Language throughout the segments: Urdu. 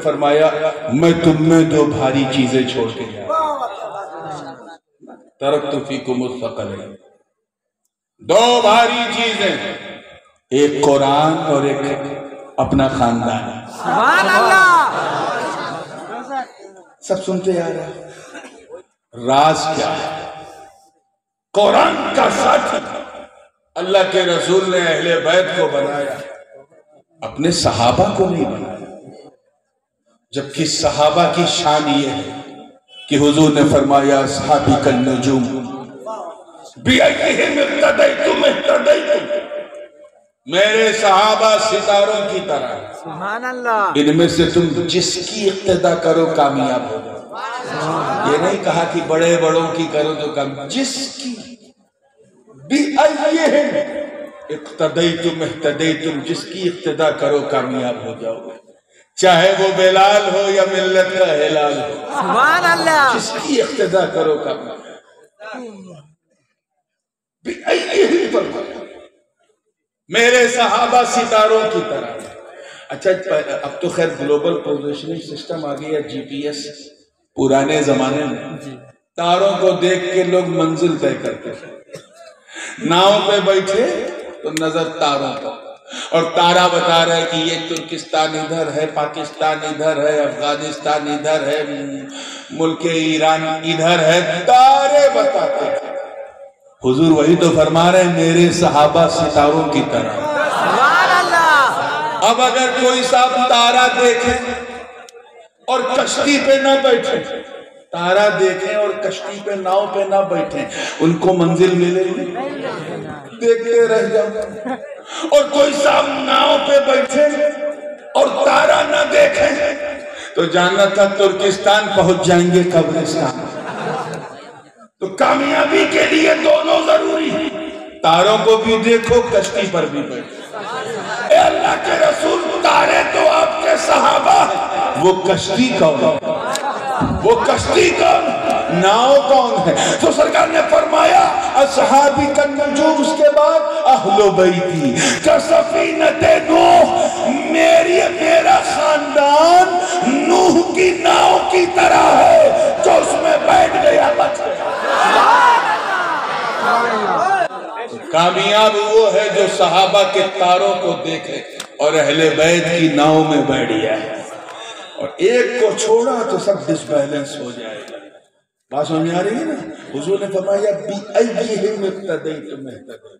فرمایا میں تم میں دو بھاری چیزیں چھوڑ کے جا ترکت فیکم الثقلین، دو بھاری چیزیں، ایک قرآن اور ایک اپنا خاندان۔ سبحان اللہ۔ سب سنتے آ رہے ہیں راز کیا ہے؟ قرآن کا ساتھ اللہ کے رسول نے اہل بیت کو بنایا، اپنے صحابہ کو نہیں بنایا، جبکہ صحابہ کی شان یہ ہے کہ حضور نے فرمایا اصحابی کالنجوم بِأَيِّهِمْ اقْتَدَيْتُمْ اهْتَدَيْتُمْ، میرے صحابہ ستاروں کی طرح، سبحان اللہ، ان میں سے تم جس کی اقتدا کرو کامیاب ہو جاؤ۔ یہ نہیں کہا کہ بڑے بڑوں کی کرو تو کامیاب، جس کی بِأَيِّهِمْ اقْتَدَيْتُمْ اهْتَدَيْتُمْ، جس کی اقتدا کرو کامیاب ہو جاؤ، چاہے وہ بلال ہو یا ملت کا ہلال ہو، سبحان اللہ، جس کی اقتدا کرو کامیاب۔ میرے صحابہ ستاروں کی طرح۔ اچھا اب تو خیر گلوبل پوزیشننگ سسٹم آ گیا، جی پی ایس، پرانے زمانے میں تاروں کو دیکھ کے لوگ منزل طے کرتے تھے، ناؤ پہ بیٹھے تو نظر تاروں پر، اور تارا بتا رہا ہے کہ یہ ترکستان ادھر ہے، پاکستان ادھر ہے، افغانستان ادھر ہے، ملک ایران ادھر ہے، تارے بتاتے تھے۔ حضور وہی تو فرما رہے ہیں میرے صحابہ ستاروں کی طرح۔ سبحان اللہ۔ اب اگر کوئی صاحب تارا دیکھے اور کشتی پہ نہ بیٹھے، تارا دیکھیں اور کشتی پہ ناؤ پہ نہ بیٹھیں، ان کو منزل ملے گی؟ دیکھتے رہ جاؤ۔ اور کوئی صاحب ناؤ پہ بیٹھے اور تارا نہ دیکھیں تو جاننا تھا ترکستان پہنچ جائیں گے قبرستان۔ تو کامیابی کے لیے دونوں ضروری ہیں، تاروں کو بھی دیکھو، کشتی پر بھی بیٹھو۔ اے اللہ کے رسول، تارے تو آپ کے صحابہ ہیں، وہ کشتی کون ہے؟ وہ کشتی کون ہے؟ ناؤ کون ہے؟ تو سرکار نے فرمایا اصحابی کالنجوم، اس کے بعد اہل بیتی کسفینۃ نوح، میرا خاندان نوح کی ناؤ کی طرح ہے، جو اس میں بیٹھ گیا بچ گیا۔ کامیاب وہ ہے جو صحابہ کے تاروں کو دیکھے اور اہل بیت کی ناؤ میں بیٹھ جائے، اور ایک کو چھوڑا تو سب ڈس بیلنس ہو جائے گا۔ بات سمجھ آ رہی ہے نا؟ حضور نے فرمایا بِأَيِّهِمْ اقْتَدَيْتُمْ اهْتَدَيْتُمْ۔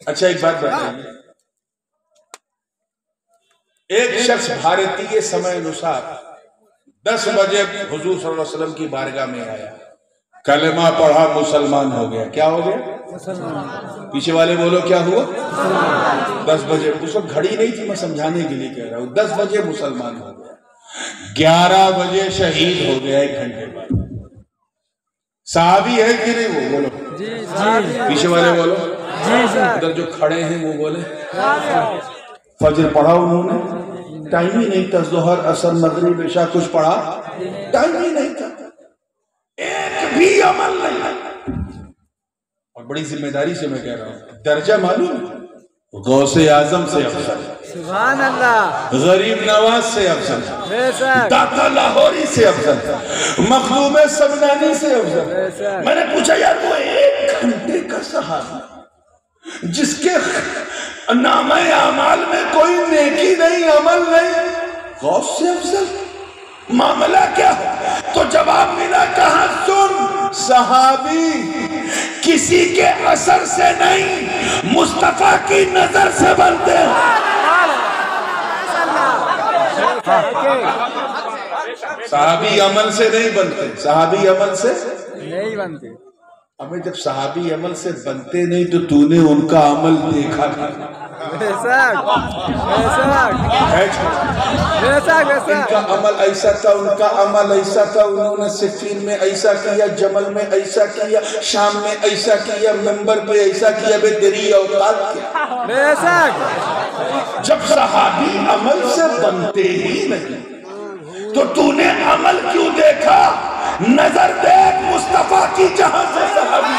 اچھا ایک بات بتائیے، ایک شخص بھارتی سمے انوسار 10 بجے حضور صلی اللہ علیہ وسلم کی بارگاہ میں آیا، کلمہ پڑھا، مسلمان ہو گیا۔ کیا ہو گیا؟ پیچھے والے بولو کیا ہوا؟ 10 بجے، اس وقت گھڑی نہیں تھی، میں سمجھانے کے لیے کہہ رہا ہوں، 10 بجے مسلمان ہو گیا، 11 بجے شہید ہو گیا، 1 گھنٹے بعد۔ صحابی ہے کہ نہیں؟ وہ بولو، پیچھے والے بولو، ادھر جو کھڑے ہیں وہ بولے۔ فجر پڑھا انہوں نے، ٹائم ہی نہیں تھا، ظہر عصر مغرب عشاء کچھ پڑھا، ٹائم ہی نہیں تھا، ایک بھی عمل نہیں۔ اور بڑی ذمہ داری سے میں کہہ رہا ہوں، درجہ معلوم ہے؟ غوث اعظم سے افضل، سبحان اللہ، غریب نواز سے افضل، داتا لاہوری سے افضل، مخدوم سمنانی سے افضل۔ میں نے پوچھا یار وہ 1 گھنٹے کا صحابی جس کے نامہ اعمال میں کوئی نیکی نہیں، عمل نہیں، غوث سے افضل، معاملہ کیا ہے؟ تو جواب ملا، کہاں سن، صحابی کسی کے اثر سے نہیں، مصطفیٰ کی نظر سے بنتے ہیں۔ صحابی عمل سے نہیں بنتے، صحابی عمل سے نہیں بنتے۔ ہمیں جب صحابی عمل سے بنتے نہیں تو تو نے ان کا عمل دیکھا تھا، ان کا عمل ایسا تھا، ان کا عمل ایسا تھا، انہوں نے صفین میں ایسا کیا، جمل میں ایسا کیا، شام میں ایسا کیا، منبر پہ ایسا کیا، بے تیری اوقات کیا۔ جب صحابی عمل سے بنتے ہی نہیں تو نے عمل کیوں دیکھا؟ نظر دیکھ مصطفیٰ کی جہاں سے صحابی۔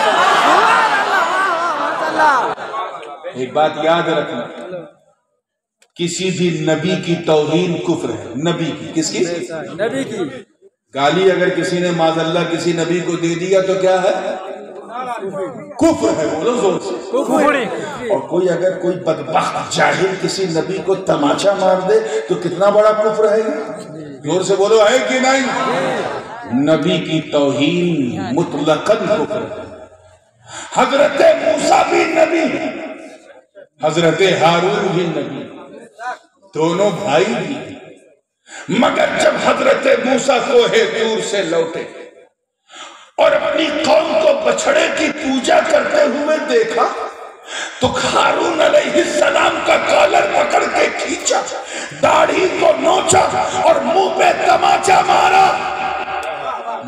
ایک بات یاد رکھنا کسی بھی نبی کی توہین کفر ہے. نبی کی کس کی؟ نبی کی. گالی اگر کسی نے معاذ اللہ کسی نبی کو دے دیا تو کیا ہے؟ کفر ہے. بولو زور سے. اور کوئی اگر کوئی بدبخت جاہل کسی نبی کو تماچا مار دے تو کتنا بڑا کفر ہے. زور سے بولو ہے کہ نہیں؟ نبی کی توہین مطلقاً کفر ہے. حضرت موسیٰ بھی نبی، حضرت ہارون بھی نبی، دونوں بھائی بھی. مگر جب حضرت موسیٰ کوہ طور سے لوٹے اور اپنی قوم کو بچھڑے کی پوجا کرتے ہوئے دیکھا تو ہارون علیہ السلام کا کالر پکڑ کے کھینچا، داڑھی کو نوچا اور منہ پہ تماچا مارا.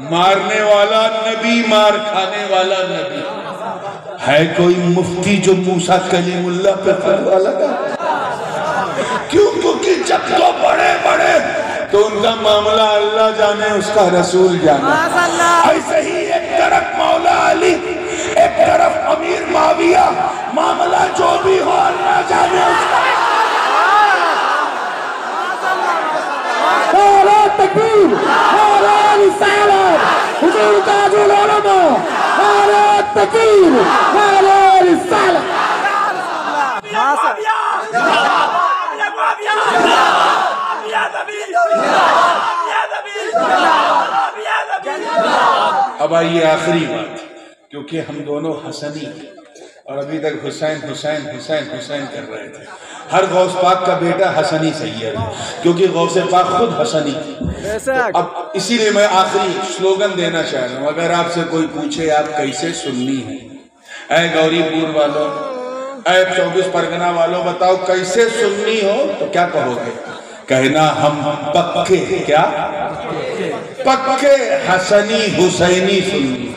مارنے والا نبی، مار کھانے والا نبی. ہے کوئی مفتی جو موسیٰ کلیم اللہ پہ فتویٰ لگا؟ کیوں؟ کیونکہ جب تو بڑے بڑے تو ان کا معاملہ اللہ جانے، اس کا رسول جانے. ایسے ہی ایک طرف مولا علی، ایک طرف امیر معاویہ، معاملہ جو بھی ہو اللہ جانے اس کا. نعرہ تکبیر، نعرہ رسالت، حضور تاج العلماء، نعرہ تکبیر، نعرہ رسالت. اب آئیے آخری بات، کیونکہ ہم دونوں حسنی اور ابھی تک حسین حسین حسین حسین کر رہے تھے. ہر غوث پاک کا بیٹا حسنی سید ہے، کیونکہ غوث پاک خود حسنی. اب اسی لیے میں آخری سلوگن دینا چاہ رہا ہوں. اگر آپ سے کوئی پوچھے آپ کیسے سنی ہیں، اے گوری پور والوں، اے 24 پرگنہ والوں، بتاؤ کیسے سنی ہو، تو کیا کہو گے؟ کہنا ہم پکے، کیا پکے حسنی حسینی سنی.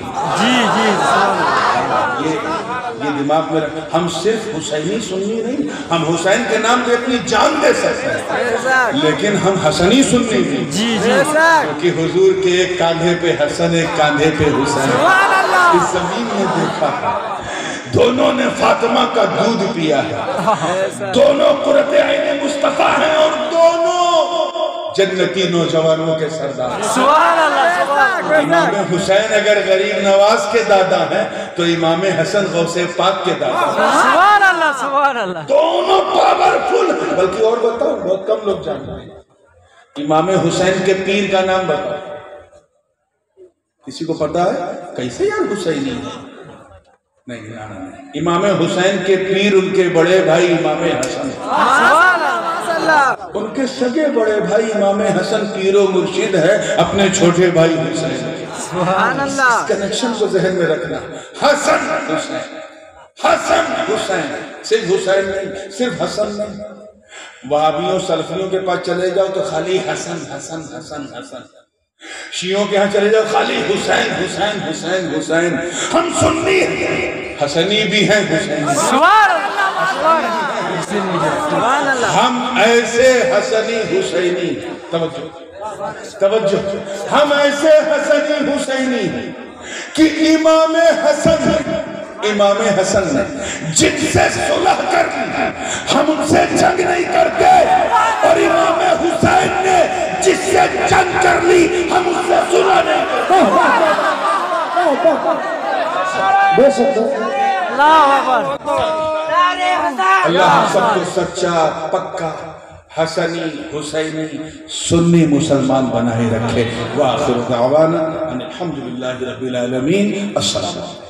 یہ دماغ میں رکھ. ہم صرف حسینی سنی نہیں، ہم حسین کے نام پہ اپنی جان دے سکتے ہیں، لیکن ہم حسنی سنی نہیں. کیونکہ حضور کے ایک کاندھے پہ حسن، ایک کاندھے پہ حسین. اس زمین میں دیکھا ہے دونوں نے فاطمہ کا دودھ پیا ہے، دونوں قرۃ عین مصطفیٰ ہیں، اور دونوں جنتی نوجوانوں کے سردار. امام حسین اگر غریب نواز کے دادا ہیں تو امام حسن غوث پاک کے دادا ہیں. سبحان اللہ، سبحان اللہ. دونوں پاورفل. بلکہ اور بتاؤ، بہت کم لوگ جانتے ہیں، امام حسین کے پیر کا نام بتاؤ. کسی کو پتا ہے؟ کیسے یار حسینی ہے؟ نہیں. امام حسین کے پیر ان کے بڑے بھائی امام حسن. ان کے سگے بڑے بھائی امام حسن پیر و مرشد ہے اپنے چھوٹے بھائی حسین. سبحان اللہ. اس کنیکشن کو ذہن میں رکھنا. حسن حسین، حسن حسین، صرف حسین نہیں، صرف حسن نہیں. وہابیوں سلفیوں کے پاس چلے جاؤ تو خالی حسن حسن حسن حسن. شیعوں کے ہاں چلے جاؤ خالی حسین حسین حسین حسین. ہم سنی حسنی بھی ہیں، حسین. ہم ایسے حسنی حسینی، توجہ، ہم ایسے حسنی حسینی کہ امام حسن نے جن سے صلح کر لی ہم ان سے جنگ نہیں کرتے، اور امام حسین نے جس سے جنگ کر لی ہم اس سے صلح نہیں کرتے. اللہ ہم سب کو سچا، پکا، حسنی، حسینی، سنی مسلمان بنائے رکھے. وآخر دعوانا ان الحمدللہ رب العالمین. السلام علیکم.